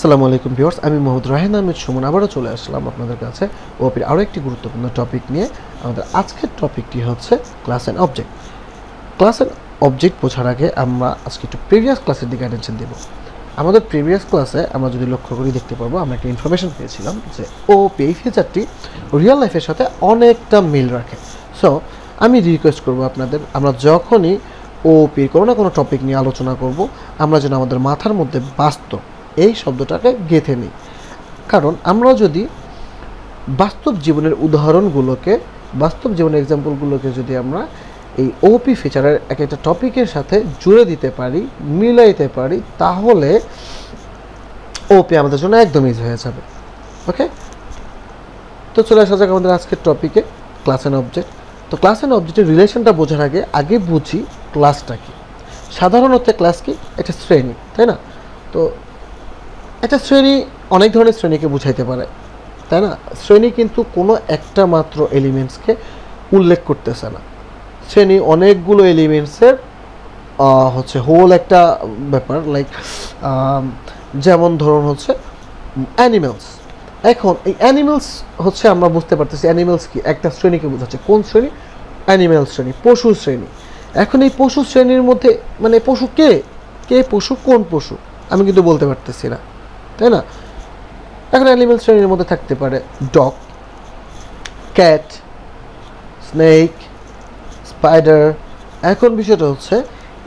আসসালামু আলাইকুম ভিউয়ার্স, আমি মোহাম্মদ রাহেন আহমেদ সুমন আবারও চলে আসলাম আপনাদের কাছে ওপির আরও একটি গুরুত্বপূর্ণ টপিক নিয়ে। আমাদের আজকের টপিকটি হচ্ছে class and object. Class and object বোঝার আগে আমরা আজকে একটু প্রিভিয়াস ক্লাসের দিকে অ্যাটেনশন দেব। আমাদের প্রিভিয়াস ক্লাসে আমরা যদি লক্ষ্য করি দেখতে পারবো আমরা একটা ইনফরমেশন পেয়েছিলাম যে ওপি এই ফিচারটি রিয়েল লাইফের সাথে অনেকটা মিল রাখে। সো আমি রিকোয়েস্ট করবো আপনাদের, আমরা যখনই ওপির কোনো না কোনো টপিক নিয়ে আলোচনা করব, আমরা যেন আমাদের মাথার মধ্যে বাস্তব এই শব্দটাকে গেঁথে নিই। কারণ আমরা যদি বাস্তব জীবনের উদাহরণগুলোকে, বাস্তব জীবনের এক্সাম্পলগুলোকে যদি আমরা এই ওপি ফিচারের এক একটা টপিকের সাথে জুড়ে দিতে পারি, মিলাইতে পারি, তাহলে ওপি আমাদের জন্য একদম ইজি হয়ে যাবে। ওকে, তো চলে আসা যাক আমাদের আজকের টপিকে, ক্লাস অ্যান্ড অবজেক্ট। তো ক্লাস অ্যান্ড অবজেক্টের রিলেশনটা বোঝার আগে বুঝি ক্লাসটা কি। সাধারণত ক্লাস কি? একটা শ্রেণী, তাই না? তো একটা শ্রেণী অনেক ধরনের শ্রেণীকে বুঝাইতে পারে, তাই না? শ্রেণী কিন্তু কোনো একটা মাত্র এলিমেন্টসকে উল্লেখ করতেছে না। শ্রেণী অনেকগুলো এলিমেন্টসের হচ্ছে হোল একটা ব্যাপার। লাইক যেমন ধরুন হচ্ছে অ্যানিমেলস। এখন এই অ্যানিমেলস হচ্ছে আমরা বুঝতে পারতেছি অ্যানিমেলস কি একটা শ্রেণীকে বোঝাচ্ছে। কোন শ্রেণী? অ্যানিমেল শ্রেণী, পশু শ্রেণী। এখন এই পশু শ্রেণীর মধ্যে মানে পশু কে কে পশু, কোন পশু আমি কিন্তু বলতে পারতেছি না, তাই না? এখন অ্যানিমেল শ্রেণীর মধ্যে থাকতে পারে ডগ, ক্যাট, স্নেক, স্পাইডার। এখন বিষয়টা হচ্ছে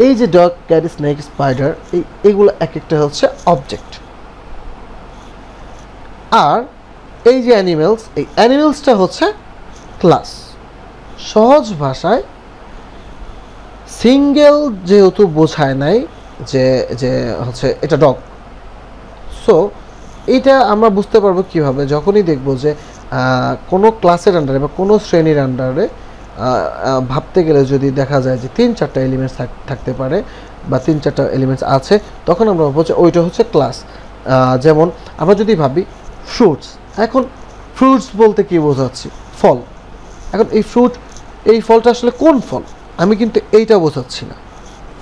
এই যে ডগ, ক্যাট, স্নেক, স্পাইডার, এইগুলো এক একটা হচ্ছে অবজেক্ট। আর এই যে অ্যানিমেলস, এই অ্যানিমেলসটা হচ্ছে ক্লাস। সহজ ভাষায় সিঙ্গেল যেহেতু বোঝায় নাই যে যে হচ্ছে এটা ডগ, সো এইটা আমরা বুঝতে পারবো কীভাবে? যখনই দেখব যে কোনো ক্লাসের আন্ডারে বা কোনো শ্রেণীর আন্ডারে ভাবতে গেলে যদি দেখা যায় যে 3-4টা এলিমেন্টস থাকতে পারে বা 3-4টা এলিমেন্টস আছে, তখন আমরা ভাববো যে ওইটা হচ্ছে ক্লাস। যেমন আমরা যদি ভাবি ফ্রুটস, এখন ফ্রুটস বলতে কী বোঝাচ্ছি? ফল। এখন এই ফলটা আসলে কোন ফল আমি কিন্তু এইটা বোঝাচ্ছি না।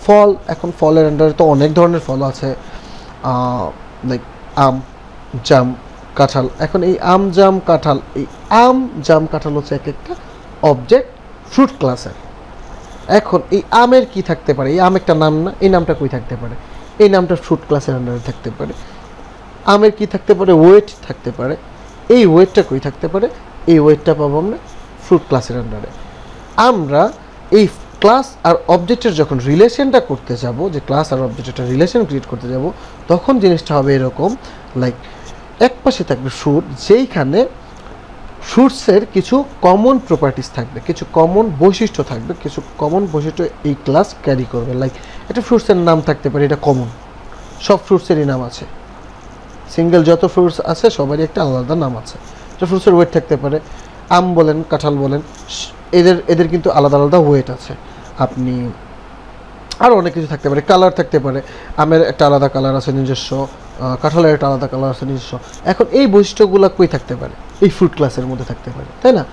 ফল, এখন ফলের আন্ডারে তো অনেক ধরনের ফল আছে, লাইক আম, জাম, কাঁঠাল। এখন এই আম, জাম, কাঁঠাল, এই আম, জাম, কাঁঠাল হচ্ছে এক একটা অবজেক্ট ফ্রুট ক্লাসের। এখন এই আমের কি থাকতে পারে? এই আম একটা নাম না, এই নামটা কই থাকতে পারে? এই নামটা ফ্রুট ক্লাসের আন্ডারে থাকতে পারে। আমের কি থাকতে পারে? ওয়েট থাকতে পারে। এই ওয়েটটা কই থাকতে পারে? এই ওয়েটটা পাবো আমরা ফ্রুট ক্লাসের আন্ডারে। আমরা এই ক্লাস আর অবজেক্টের যখন রিলেশনটা করতে যাব, যে ক্লাস আর অবজেক্টের রিলেশন ক্রিয়েট করতে যাব, তখন জিনিসটা হবে এরকম। লাইক এক পাশে থাকবে ফ্রুট, যেইখানে ফ্রুটসের কিছু কমন প্রপার্টিস থাকবে, কিছু কমন বৈশিষ্ট্য থাকবে, কিছু কমন বৈশিষ্ট্য এই ক্লাস ক্যারি করবে। লাইক একটা ফ্রুটসের নাম থাকতে পারে, এটা কমন, সব ফ্রুটসেরই নাম আছে। সিঙ্গেল যত ফ্রুটস আছে সবারই একটা আলাদা নাম আছে। একটা ফ্রুটসের ওয়েট থাকতে পারে, আম বলেন, কাঁঠাল বলেন, এদের কিন্তু আলাদা আলাদা ওয়েট আছে। আপনি আরও অনেক কিছু থাকতে পারে, কালার থাকতে পারে, আমের একটা আলাদা কালার আছে নিজস্ব, কাঁঠালের একটা আলাদা কালার আছে নিজস্ব। এখন এই বৈশিষ্ট্যগুলো কই থাকতে পারে? এই ফ্রুট ক্লাসের মধ্যে থাকতে পারে, তাই না?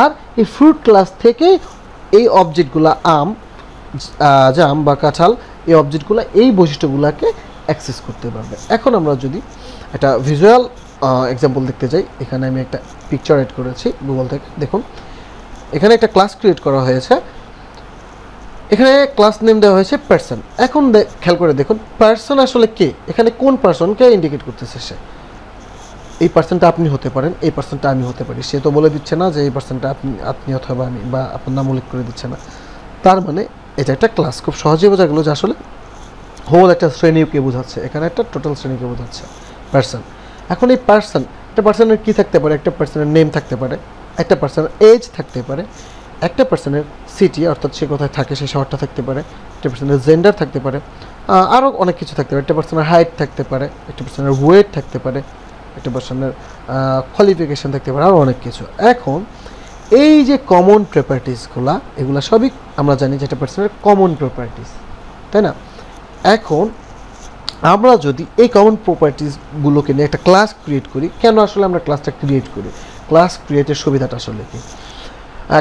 আর এই ফ্রুট ক্লাস থেকে এই অবজেক্টগুলো আম, জাম বা কাঁঠাল, এই অবজেক্টগুলো এই বৈশিষ্ট্যগুলোকে অ্যাক্সেস করতে পারবে। এখন আমরা যদি একটা ভিজুয়াল এক্সাম্পল দেখতে চাই, এখানে আমি একটা পিকচার এড করেছি গুগল থেকে। দেখুন, এখানে একটা ক্লাস ক্রিয়েট করা হয়েছে, এখানে ক্লাস নেম দেওয়া হয়েছে পার্সন। এখন খেয়াল করে দেখুন পার্সন আসলে কে, এখানে কোন পার্সনকে ইন্ডিকেট করতেছে সে। এই পার্সনটা আপনি হতে পারেন, এই পার্সনটা আমি হতে পারি। সে তো বলে দিচ্ছে না যে এই পার্সনটা আপনি অথবা আমি, বা আপনার নাম উল্লেখ করে দিচ্ছে না। তার মানে এটা একটা ক্লাস। খুব সহজেই বোঝা গেলো যে আসলে হোল একটা শ্রেণীকে বোঝাচ্ছে, এখানে একটা টোটাল শ্রেণীকে বোঝাচ্ছে পার্সন। এখন এই একটা পার্সনের কী থাকতে পারে? একটা পার্সনের নেম থাকতে পারে, একটা পার্সনের এজ থাকতে পারে, একটা পার্সনের সিটি অর্থাৎ সে কোথায় থাকে সেই শহরটা থাকতে পারে, একটা পার্সনের জেন্ডার থাকতে পারে, আরও অনেক কিছু থাকতে পারে। একটা পার্সনের হাইট থাকতে পারে, একটা পার্সনের ওয়েট থাকতে পারে, একটা পার্সনের কোয়ালিফিকেশান থাকতে পারে, আরও অনেক কিছু। এখন এই যে কমন প্রপার্টিসগুলো, এগুলো সবই আমরা জানি যে একটা পার্সনের কমন প্রপার্টিস, তাই না? এখন আমরা যদি এই কমন প্রপার্টিসগুলোকে নিয়ে একটা ক্লাস ক্রিয়েট করি, কেন আসলে আমরা ক্লাসটা ক্রিয়েট করি? ক্লাস ক্রিয়েটের সুবিধাটা আসলে কি?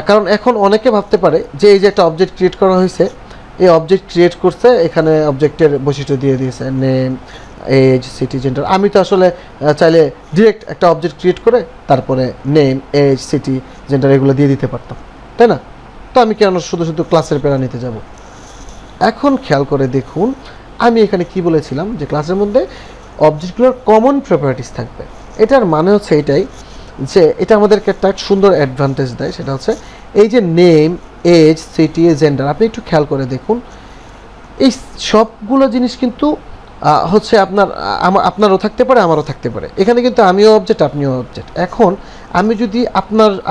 কারণ এখন অনেকে ভাবতে পারে যে এই যে একটা অবজেক্ট ক্রিয়েট করা হয়েছে, এই অবজেক্ট ক্রিয়েট করছে, এখানে অবজেক্টের বৈশিষ্ট্য দিয়ে দিয়েছে, নেম, এজ সিটি জেন্ডার। আমি তো আসলে চাইলে ডিরেক্ট একটা অবজেক্ট ক্রিয়েট করে তারপরে নেম এজ সিটি জেন্ডার এগুলো দিয়ে দিতে পারতাম, তাই না? তো আমি কেন শুধু শুধু ক্লাসের প্যারা নিতে যাব? এখন খেয়াল করে দেখুন আমি এখানে কি বলেছিলাম যে ক্লাসের মধ্যে অবজেক্টগুলোর কমন প্রপার্টিস থাকবে। এটার মানে হচ্ছে এটাই যে এটা আমাদেরকে একটা সুন্দর অ্যাডভান্টেজ দেয়, সেটা হচ্ছে এই যে নেম এজ সিটি জেন্ডার, আপনি একটু খেয়াল করে দেখুন এই সবগুলো জিনিস কিন্তু হচ্ছে আপনারও থাকতে পারে আমারও থাকতে পারে। এখানে কিন্তু আমিও অবজেক্ট আপনিও অবজেক্ট। এখন আমি যদি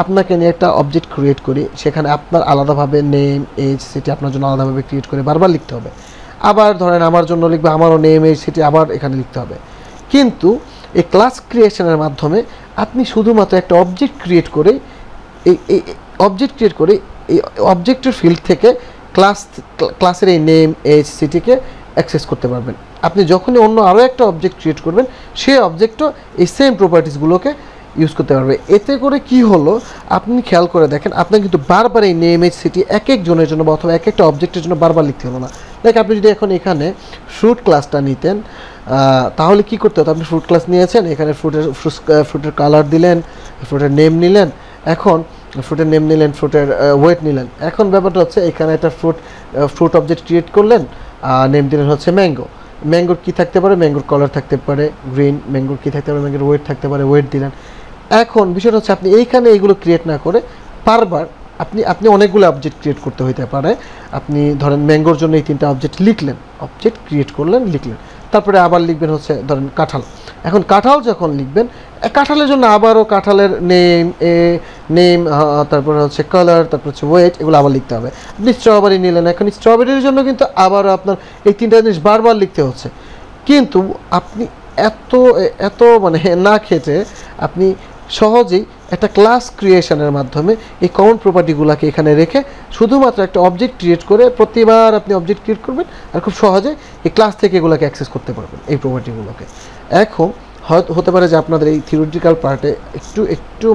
আপনাকে নিয়ে একটা অবজেক্ট ক্রিয়েট করি, সেখানে আপনার আলাদাভাবে নেম এজ সিটি আপনার জন্য আলাদাভাবে ক্রিয়েট করে বারবার লিখতে হবে। আবার ধরেন আমার জন্য লিখবে, আমারও নেম এজ সিটি আবার এখানে লিখতে হবে। কিন্তু এই ক্লাস ক্রিয়েশনের মাধ্যমে আপনি শুধুমাত্র একটা অবজেক্ট ক্রিয়েট করে এই অবজেক্টের ফিল্ড থেকে ক্লাসের এই নেম এজ সিটিকে অ্যাক্সেস করতে পারবেন। আপনি যখনই অন্য আরও একটা অবজেক্ট ক্রিয়েট করবেন সেই অবজেক্টও এই সেম প্রপার্টিসগুলোকে ইউজ করতে পারবে। এতে করে কি হলো আপনি খেয়াল করে দেখেন, আপনার কিন্তু বারবার এই নেম এজ সিটি এক একজনের জন্য বা অথবা এক একটা অবজেক্টের জন্য বারবার লিখতে হলো না। লাইক আপনি যদি এখন এখানে ফ্রুট ক্লাসটা নিতেন তাহলে কি করতে হতো? আপনি ফ্রুট ক্লাস নিয়েছেন, এখানে ফ্রুটের কালার দিলেন, ফ্রুটের নেম নিলেন, এখন ফ্রুটের নেম নিলেন, ফ্রুটের ওয়েট নিলেন। এখন ব্যাপারটা হচ্ছে এখানে একটা ফ্রুট অবজেক্ট ক্রিয়েট করলেন, নেম দিলেন হচ্ছে ম্যাঙ্গো। ম্যাঙ্গোর কী থাকতে পারে? ম্যাঙ্গোর কালার থাকতে পারে গ্রিন। ম্যাঙ্গোর কী থাকতে পারে? ম্যাঙ্গোর ওয়েট থাকতে পারে, ওয়েট দিলেন। এখন বিষয়টা হচ্ছে আপনি এইখানে এইগুলো ক্রিয়েট না করে বারবার আপনি অনেকগুলো অবজেক্ট ক্রিয়েট করতে হইতে পারে। আপনি ধরেন ম্যাঙ্গোর জন্য এই 3টা অবজেক্ট লিখলেন, অবজেক্ট ক্রিয়েট করলেন, লিখলেন, তারপরে আবার লিখবেন হচ্ছে ধরেন কাঁঠাল। এখন কাঁঠাল যখন লিখবেন, কাঁঠালের জন্য আবারও কাঁঠালের নেম তারপরে হচ্ছে কালার, তারপর হচ্ছে ওয়েট, এগুলো আবার লিখতে হবে। আপনি স্ট্রবেরি নিলেন, এখন স্ট্রবেরির জন্য কিন্তু আবারও আপনার এই 3টা জিনিস বারবার লিখতে হচ্ছে। কিন্তু আপনি এত মানে না খেটে আপনি সহজেই একটা ক্লাস ক্রিয়েশনের মাধ্যমে এই কমন প্রপার্টিগুলোকে এখানে রেখে শুধুমাত্র একটা অবজেক্ট ক্রিয়েট করে প্রতিবার আপনি অবজেক্ট ক্রিয়েট করবেন আর খুব সহজে এই ক্লাস থেকে এগুলোকে অ্যাক্সেস করতে পারবেন, এই প্রপার্টিগুলোকে। এখন হতে পারে যে আপনাদের এই থিওরিটিক্যাল পার্টে একটু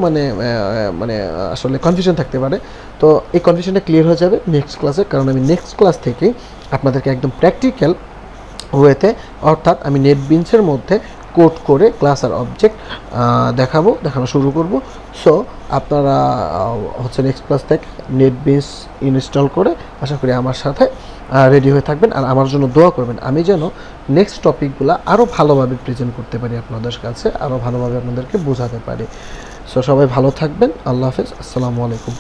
মানে আসলে কনফিউশন থাকতে পারে। তো এই কনফিউশনটা ক্লিয়ার হয়ে যাবে নেক্সট ক্লাসে, কারণ আমি নেক্সট ক্লাস থেকেই আপনাদেরকে একদম প্র্যাকটিক্যাল ওয়েতে, অর্থাৎ আমি নেটবিনসের মধ্যে কোড করে ক্লাস আর অবজেক্ট দেখানো শুরু করব। সো আপনারা হচ্ছে নেক্সট ক্লাস থেকে নেটবিনস ইনস্টল করে আশা করি আমার সাথে রেডি হয়ে থাকবেন। আর আমার জন্য দোয়া করবেন আমি যেন নেক্সট টপিকগুলো আরও ভালোভাবে প্রেজেন্ট করতে পারি আপনাদের কাছে, আরও ভালোভাবে আপনাদেরকে বোঝাতে পারি। সো সবাই ভালো থাকবেন। আল্লাহ হাফেজ। আসসালামু আলাইকুম।